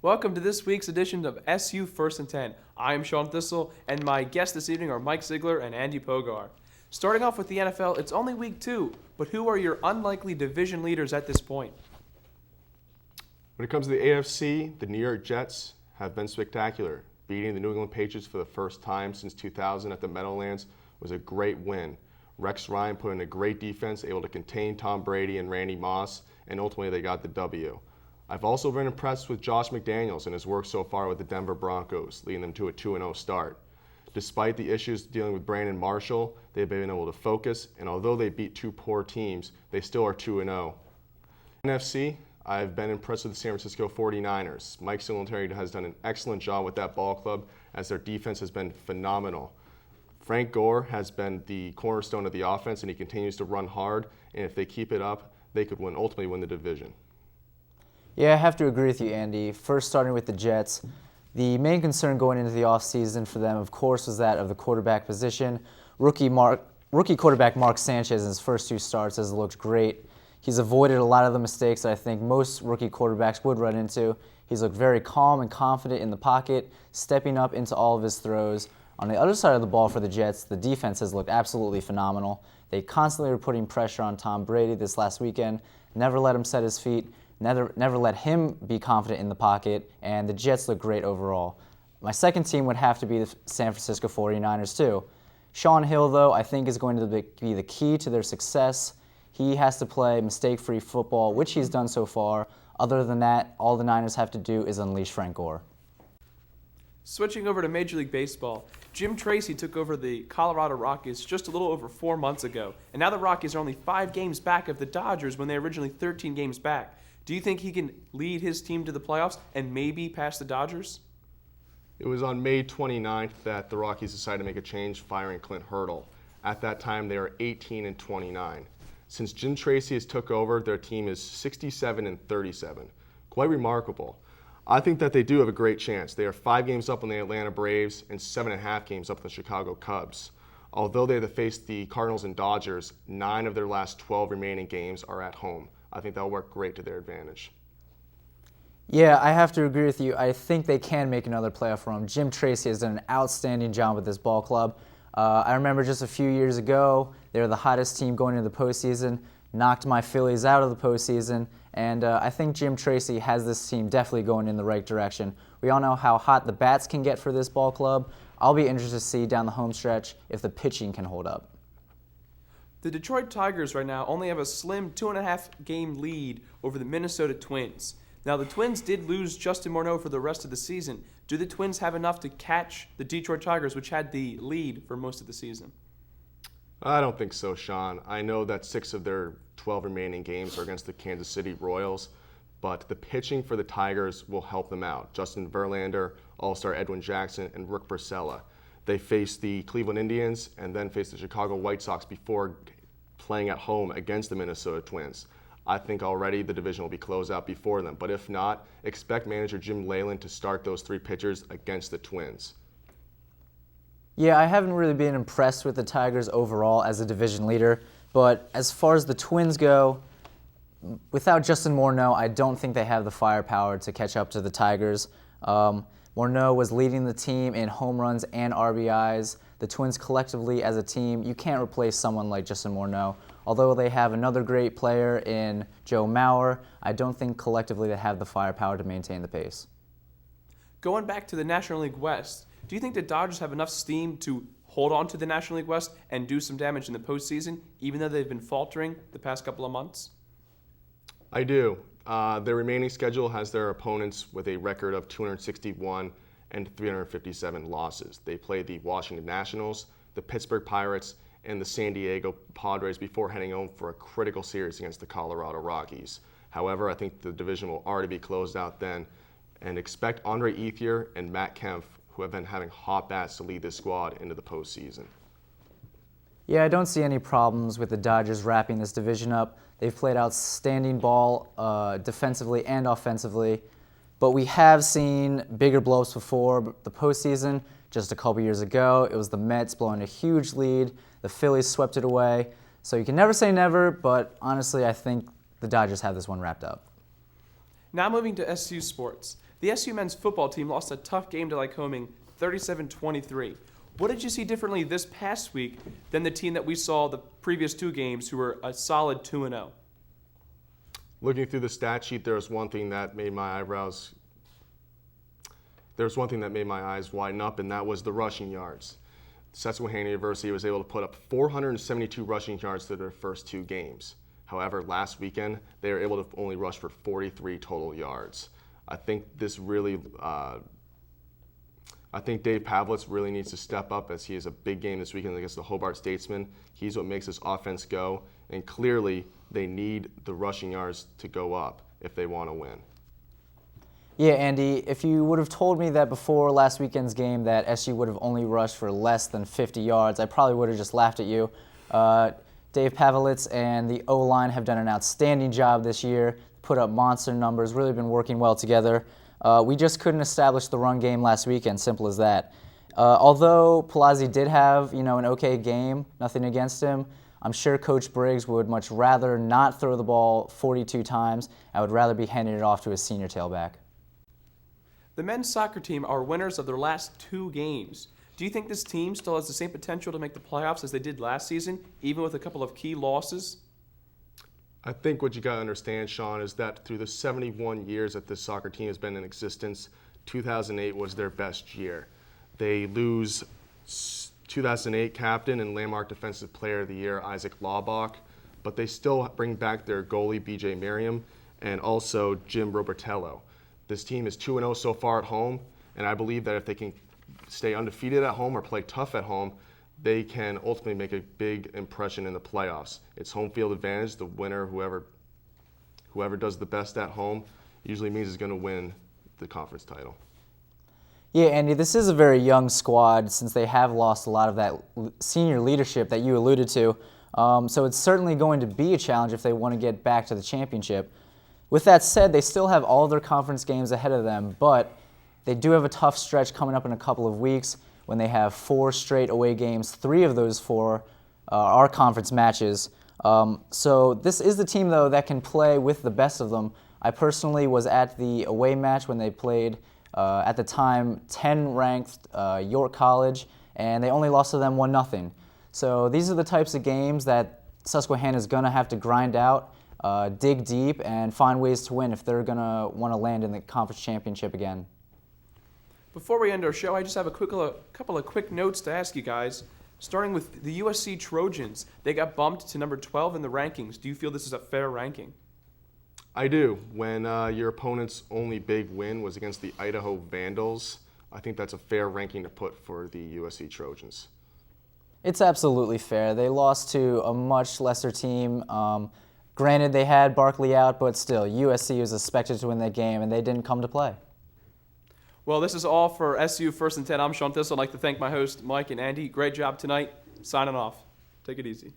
Welcome to this week's edition of SU First and Ten. I am Sean Thistle, and my guests this evening are Mike Ziegler and Andy Pogar. Starting off with the NFL, it's only week 2, but who are your unlikely division leaders at this point? When it comes to the AFC, the New York Jets have been spectacular. Beating the New England Patriots for the first time since 2000 at the Meadowlands was a great win. Rex Ryan put in a great defense, able to contain Tom Brady and Randy Moss, and ultimately they got the W. I've also been impressed with Josh McDaniels and his work so far with the Denver Broncos, leading them to a 2-0 start. Despite the issues dealing with Brandon Marshall, they've been able to focus, and although they beat 2 poor teams, they still are 2-0. NFC, I've been impressed with the San Francisco 49ers. Mike Singletary has done an excellent job with that ball club as their defense has been phenomenal. Frank Gore has been the cornerstone of the offense, and he continues to run hard, and if they keep it up, they could ultimately win the division. Yeah, I have to agree with you, Andy. First, starting with the Jets, the main concern going into the offseason for them, of course, was that of the quarterback position. Rookie quarterback Mark Sanchez in his first 2 starts has looked great. He's avoided a lot of the mistakes that I think most rookie quarterbacks would run into. He's looked very calm and confident in the pocket, stepping up into all of his throws. On the other side of the ball for the Jets, the defense has looked absolutely phenomenal. They constantly were putting pressure on Tom Brady this last weekend, never let him set his feet, never let him be confident in the pocket, and the Jets look great overall. My second team would have to be the San Francisco 49ers too. Sean Hill, though, I think is going to be the key to their success. He has to play mistake-free football, which he's done so far. Other than that, all the Niners have to do is unleash Frank Gore. Switching over to Major League Baseball, Jim Tracy took over the Colorado Rockies just a little over 4 months ago, and now the Rockies are only 5 games back of the Dodgers when they were originally 13 games back. Do you think he can lead his team to the playoffs and maybe pass the Dodgers? It was on May 29th that the Rockies decided to make a change, firing Clint Hurdle. At that time, they were 18-29. Since Jim Tracy has took over, their team is 67-37. Quite remarkable. I think that they do have a great chance. They are 5 games up on the Atlanta Braves and 7.5 games up on the Chicago Cubs. Although they have faced the Cardinals and Dodgers, 9 of their last 12 remaining games are at home. I think that'll work great to their advantage. Yeah, I have to agree with you. I think they can make another playoff run. Jim Tracy has done an outstanding job with this ball club. I remember just a few years ago, they were the hottest team going into the postseason, knocked my Phillies out of the postseason, and I think Jim Tracy has this team definitely going in the right direction. We all know how hot the bats can get for this ball club. I'll be interested to see down the home stretch if the pitching can hold up. The Detroit Tigers right now only have a slim 2.5-game lead over the Minnesota Twins. Now, the Twins did lose Justin Morneau for the rest of the season. Do the Twins have enough to catch the Detroit Tigers, which had the lead for most of the season? I don't think so, Sean. I know that 6 of their 12 remaining games are against the Kansas City Royals, but the pitching for the Tigers will help them out. Justin Verlander, All-Star Edwin Jackson, and Rick Porcello. They face the Cleveland Indians and then face the Chicago White Sox before playing at home against the Minnesota Twins. I think already the division will be closed out before them, but if not, expect manager Jim Leyland to start those 3 pitchers against the Twins. Yeah, I haven't really been impressed with the Tigers overall as a division leader, but as far as the Twins go, without Justin Morneau, I don't think they have the firepower to catch up to the Tigers. Morneau was leading the team in home runs and RBIs. The Twins collectively as a team, you can't replace someone like Justin Morneau. Although they have another great player in Joe Mauer, I don't think collectively they have the firepower to maintain the pace. Going back to the National League West, do you think the Dodgers have enough steam to hold on to the National League West and do some damage in the postseason, even though they've been faltering the past couple of months? I do. Their remaining schedule has their opponents with a record of 261 and 357 losses. They play the Washington Nationals, the Pittsburgh Pirates, and the San Diego Padres before heading home for a critical series against the Colorado Rockies. However, I think the division will already be closed out then, and expect Andre Ethier and Matt Kempf, who have been having hot bats, to lead this squad into the postseason. Yeah, I don't see any problems with the Dodgers wrapping this division up. They've played outstanding ball defensively and offensively, but we have seen bigger blows before. The postseason, just a couple years ago, it was the Mets blowing a huge lead. The Phillies swept it away. So you can never say never, but honestly, I think the Dodgers have this one wrapped up. Now moving to SU Sports. The SU men's football team lost a tough game to Lycoming 37-23. What did you see differently this past week than the team that we saw the previous 2 games who were a solid 2-0? Looking through the stat sheet, there was one thing that made my eyes widen up, and that was the rushing yards. Susquehanna University was able to put up 472 rushing yards through their first 2 games. However, last weekend, they were able to only rush for 43 total yards. I think Dave Pavlitz really needs to step up, as he has a big game this weekend against the Hobart Statesmen. He's what makes this offense go, and clearly they need the rushing yards to go up if they want to win. Yeah, Andy, if you would have told me that before last weekend's game that SU would have only rushed for less than 50 yards, I probably would have just laughed at you. Dave Pavlitz and the O-line have done an outstanding job this year, put up monster numbers, really been working well together. We just couldn't establish the run game last weekend, simple as that. Although Palazzi did have, an okay game, nothing against him, I'm sure Coach Briggs would much rather not throw the ball 42 times. I would rather be handing it off to his senior tailback. The men's soccer team are winners of their last 2 games. Do you think this team still has the same potential to make the playoffs as they did last season, even with a couple of key losses? I think what you got to understand, Sean, is that through the 71 years that this soccer team has been in existence, 2008 was their best year. They lose 2008 captain and landmark defensive player of the year, Isaac Laubach, but they still bring back their goalie, B.J. Merriam, and also Jim Robertello. This team is 2-0 so far at home, and I believe that if they can stay undefeated at home or play tough at home, they can ultimately make a big impression in the playoffs. It's home field advantage. The winner, whoever does the best at home, usually means is going to win the conference title. Yeah, Andy, this is a very young squad since they have lost a lot of that senior leadership that you alluded to. So it's certainly going to be a challenge if they want to get back to the championship. With that said, they still have all their conference games ahead of them, but they do have a tough stretch coming up in a couple of weeks when they have 4 straight away games. 3 of those 4 are conference matches. So this is the team, though, that can play with the best of them. I personally was at the away match when they played, at the time, 10-ranked York College, and they only lost to them 1-0. So these are the types of games that Susquehanna is going to have to grind out, dig deep, and find ways to win if they're going to want to land in the conference championship again. Before we end our show, I just have a couple of quick notes to ask you guys. Starting with the USC Trojans. They got bumped to number 12 in the rankings. Do you feel this is a fair ranking? I do. When your opponent's only big win was against the Idaho Vandals, I think that's a fair ranking to put for the USC Trojans. It's absolutely fair. They lost to a much lesser team. Granted, they had Barkley out, but still, USC was expected to win that game, and they didn't come to play. Well, this is all for SU First and Ten. I'm Sean Thistle. I'd like to thank my hosts, Mike and Andy. Great job tonight. Signing off. Take it easy.